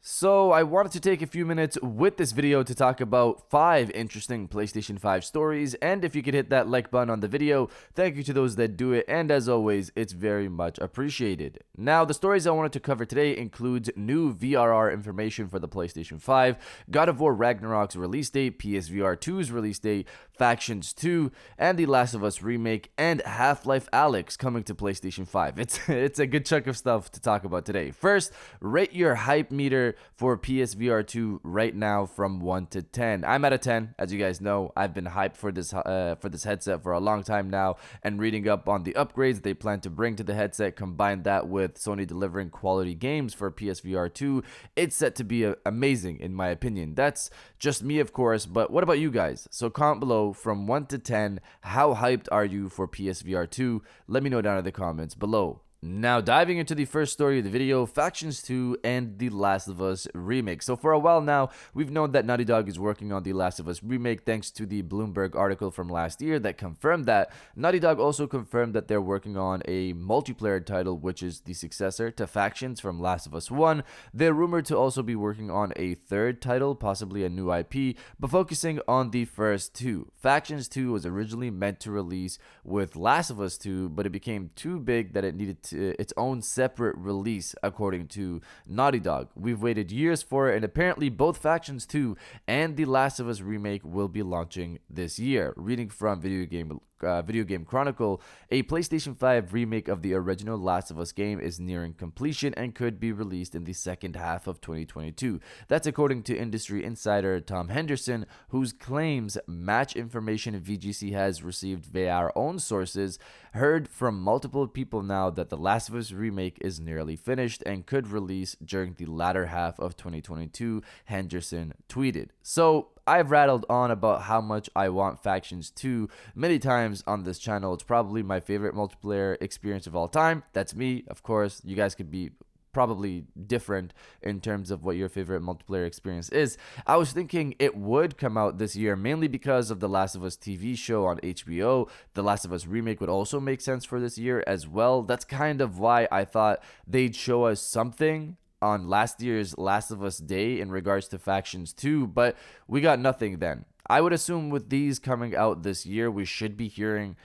So I wanted to take a few minutes with this video to talk about 5 interesting PlayStation 5 stories, and if you could hit that like button on the video, thank you to those that do it, and as always, it's very much appreciated. Now, the stories I wanted to cover today includes new VRR information for the PlayStation 5, God of War Ragnarok's release date, PSVR 2's release date, Factions 2, and The Last of Us Remake, and Half-Life Alyx coming to PlayStation 5. It's a good chunk of stuff to talk about today. First, rate your hype meter for PSVR 2 right now from 1 to 10. I'm at a 10. As you guys know, I've been hyped for this headset for a long time now, and reading up on the upgrades they plan to bring to the headset, combine that with Sony delivering quality games for PSVR 2, it's set to be amazing in my opinion. That's just me, of course, but what about you guys? So comment below from 1 to 10, how hyped are you for PSVR 2? Let me know down in the comments below. Now, diving into the first story of the video, Factions 2 and The Last of Us Remake. So for a while now, we've known that Naughty Dog is working on The Last of Us Remake thanks to the Bloomberg article from last year that confirmed that. Naughty Dog also confirmed that they're working on a multiplayer title, which is the successor to Factions from Last of Us 1. They're rumored to also be working on a third title, possibly a new IP, but focusing on the first two. Factions 2 was originally meant to release with Last of Us 2, but it became too big that it needed its own separate release, according to Naughty Dog. We've waited years for it, and apparently both Factions 2 and The Last of Us Remake will be launching this year. Reading from Video Game Chronicle, a PlayStation 5 remake of the original Last of Us game is nearing completion and could be released in the second half of 2022. That's according to industry insider Tom Henderson, whose claims match information VGC has received via our own sources. Heard from multiple people now that the Last of Us remake is nearly finished and could release during the latter half of 2022, Henderson tweeted. So I've rattled on about how much I want Factions 2 many times on this channel. It's probably my favorite multiplayer experience of all time. That's me, of course. You guys could be probably different in terms of what your favorite multiplayer experience is. I was thinking it would come out this year mainly because of the Last of Us TV show on HBO. The Last of Us remake would also make sense for this year as well. That's kind of why I thought they'd show us something on last year's Last of Us Day in regards to Factions 2, but we got nothing then. I would assume with these coming out this year, we should be hearing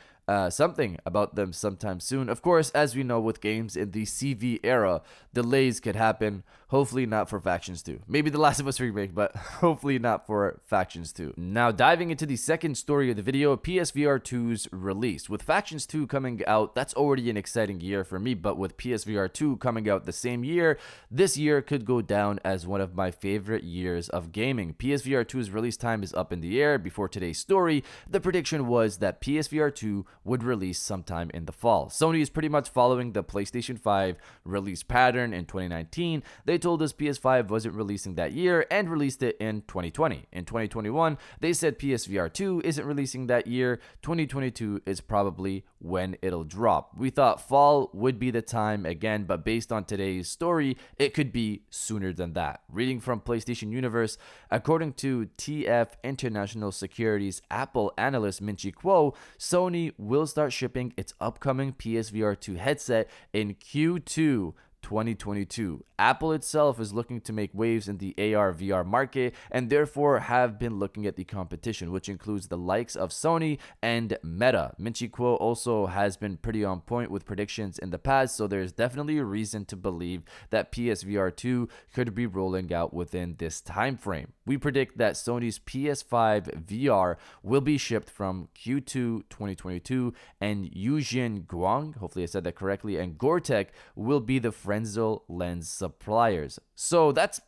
something about them sometime soon. Of course, as we know with games in the CV era, delays could happen. Hopefully not for Factions 2. Maybe The Last of Us Remake, but hopefully not for Factions 2. Now, diving into the second story of the video, PSVR 2's release. With Factions 2 coming out, that's already an exciting year for me, but with PSVR 2 coming out the same year, this year could go down as one of my favorite years of gaming. PSVR 2's release time is up in the air. Before today's story, the prediction was that PSVR 2 would release sometime in the fall. Sony is pretty much following the PlayStation 5 release pattern in 2019. They told us PS5 wasn't releasing that year and released it in 2020. In 2021, they said PSVR 2 isn't releasing that year. 2022 is probably when it'll drop. We thought fall would be the time again, but based on today's story, it could be sooner than that. Reading from PlayStation Universe, according to TF International Securities Apple analyst Minchi Kuo, Sony will start shipping its upcoming PSVR 2 headset in Q2 2022. Apple itself is looking to make waves in the AR VR market and therefore have been looking at the competition, which includes the likes of Sony and Meta. Minchi Kuo also has been pretty on point with predictions in the past, so there's definitely a reason to believe that PSVR 2 could be rolling out within this time frame. We predict that Sony's PS5 VR will be shipped from Q2 2022, and Eugene Guang, hopefully I said that correctly, and Gore-Tex will be the Frenzel lens suppliers. So that's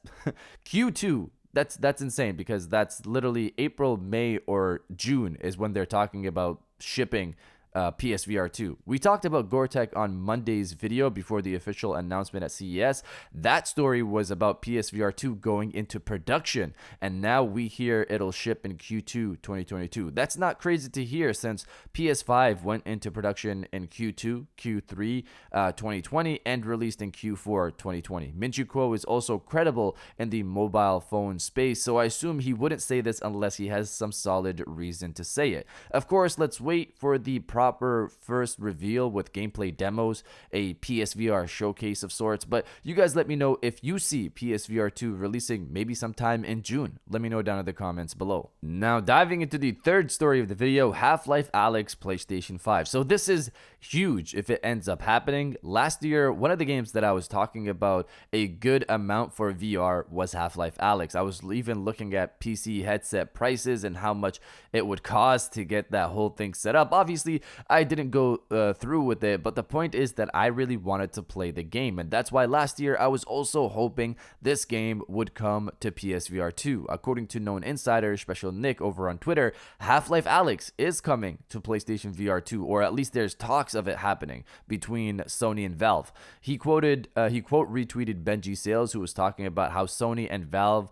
Q2. That's insane because that's literally April, May, or June is when they're talking about shipping PSVR 2. We talked about Gore-Tex on Monday's video before the official announcement at CES. That story was about PSVR 2 going into production, and now we hear it'll ship in Q2 2022. That's not crazy to hear since PS5 went into production in Q2, Q3 2020 and released in Q4 2020. Minchi Kuo is also credible in the mobile phone space, so I assume he wouldn't say this unless he has some solid reason to say it. Of course, let's wait for the product proper first reveal with gameplay demos, a PSVR showcase of sorts. But you guys let me know if you see PSVR 2 releasing maybe sometime in June. Let me know down in the comments below. Now diving into the third story of the video, Half-Life Alyx PlayStation 5. So this is huge if it ends up happening. Last year, one of the games that I was talking about a good amount for VR was Half-Life Alyx. I was even looking at PC headset prices and how much it would cost to get that whole thing set up. Obviously, I didn't go through with it, but the point is that I really wanted to play the game, and that's why last year I was also hoping this game would come to PSVR 2. According to known insider Special Nick over on Twitter, Half-Life Alyx is coming to PlayStation VR 2, or at least there's talks of it happening between Sony and Valve. He quote retweeted Benji Sales, who was talking about how Sony and Valve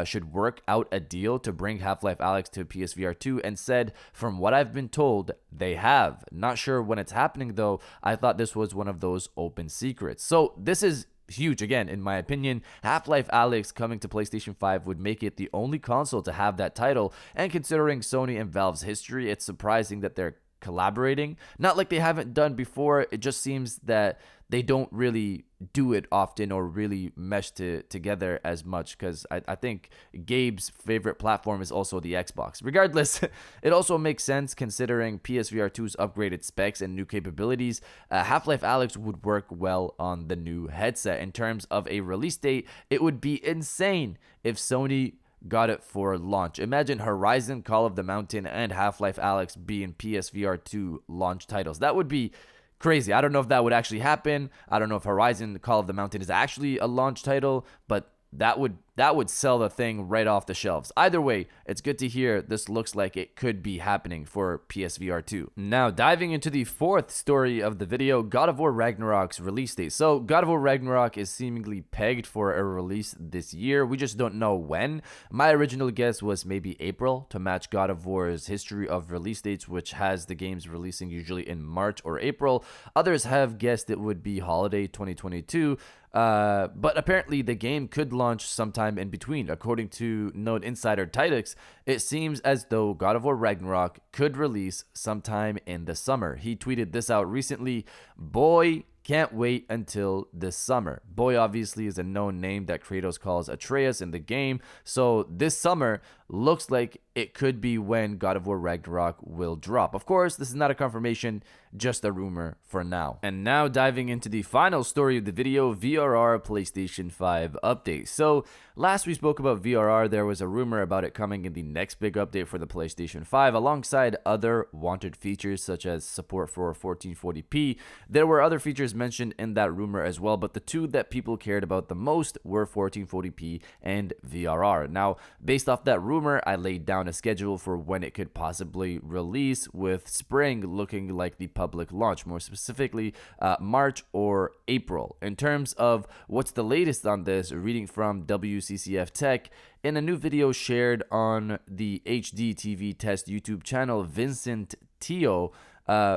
should work out a deal to bring Half-Life Alyx to PSVR 2, and said, from what I've been told, they have. Not sure when it's happening though. I thought this was one of those open secrets. So this is huge again, in my opinion. Half-Life Alyx coming to PlayStation 5 would make it the only console to have that title, and considering Sony and Valve's history, it's surprising that they're collaborating. Not like they haven't done before, it just seems that they don't really do it often or really mesh together as much, because I think Gabe's favorite platform is also the Xbox. Regardless, it also makes sense considering PSVR 2's upgraded specs and new capabilities. Half-Life Alyx would work well on the new headset. In terms of a release date, it would be insane if Sony got it for launch. Imagine Horizon, Call of the Mountain, and Half-Life Alyx being PSVR 2 launch titles. That would be crazy. I don't know if that would actually happen. I don't know if Horizon, Call of the Mountain is actually a launch title, but that would sell the thing right off the shelves. Either way, it's good to hear this looks like it could be happening for PSVR 2. Now, diving into the fourth story of the video, God of War Ragnarok's release date. So, God of War Ragnarok is seemingly pegged for a release this year. We just don't know when. My original guess was maybe April, to match God of War's history of release dates, which has the games releasing usually in March or April. Others have guessed it would be holiday 2022. But apparently the game could launch sometime in between. According to known insider Alyx, it seems as though God of War Ragnarok could release sometime in the summer. He tweeted this out recently. Boy, can't wait until this summer. Boy obviously is a known name that Kratos calls Atreus in the game, so this summer looks like it could be when God of War Ragnarok will drop. Of course, this is not a confirmation, just a rumor for now. And now diving into the final story of the video, VRR PlayStation 5 update. So last we spoke about VRR, there was a rumor about it coming in the next big update for the PlayStation 5, alongside other wanted features such as support for 1440p. There were other features mentioned in that rumor as well, but the two that people cared about the most were 1440p and VRR. Now, based off that rumor, I laid down a schedule for when it could possibly release, with spring looking like the public launch, more specifically March or April. In terms of what's the latest on this, reading from WCCF Tech, in a new video shared on the HD TV Test YouTube channel, Vincent Tio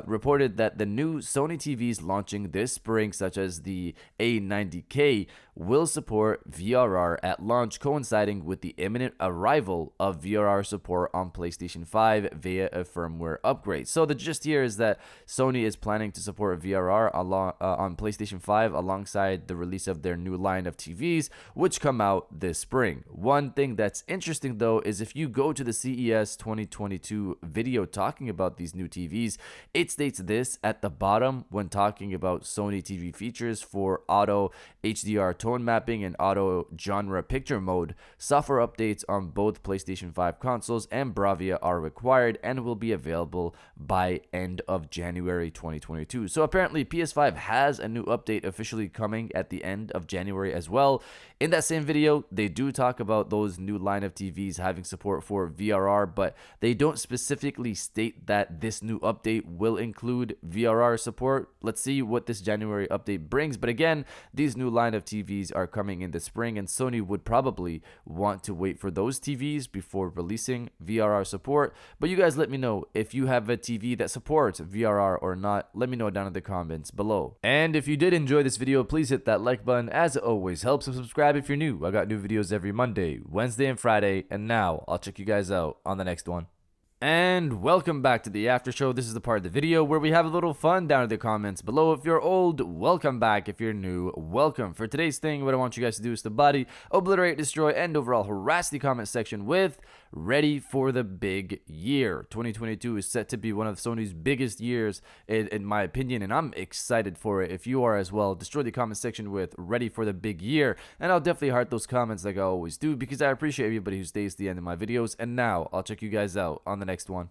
reported that the new Sony TVs launching this spring, such as the A90K, will support VRR at launch, coinciding with the imminent arrival of VRR support on PlayStation 5 via a firmware upgrade. So the gist here is that Sony is planning to support VRR on PlayStation 5 alongside the release of their new line of TVs, which come out this spring. One thing that's interesting though is if you go to the CES 2022 video talking about these new TVs, it states this at the bottom when talking about Sony TV features for auto HDR tone mapping and auto genre picture mode. Software updates on both PlayStation 5 consoles and Bravia are required and will be available by end of January 2022. So apparently PS5 has a new update officially coming at the end of January as well. In that same video, they do talk about those new line of TVs having support for VRR, but they don't specifically state that this new update will include VRR support. Let's see what this January update brings. But again, these new line of TVs are coming in the spring, and Sony would probably want to wait for those TVs before releasing VRR support. But you guys let me know if you have a TV that supports VRR or not. Let me know down in the comments below. And if you did enjoy this video, please hit that like button, as it always helps, and subscribe if you're new. I got new videos every Monday, Wednesday, and Friday, and now I'll check you guys out on the next one. And welcome back to the after show. This is the part of the video where we have a little fun down in the comments below. If you're old, welcome back. If you're new, welcome. For today's thing, what I want you guys to do is to body, obliterate, destroy, and overall harass the comment section with ready for the big year. 2022 is set to be one of Sony's biggest years in my opinion, and I'm excited for it. If you are as well, destroy the comment section with ready for the big year, and I'll definitely heart those comments like I always do because I appreciate everybody who stays to the end of my videos. And now I'll check you guys out on the next one.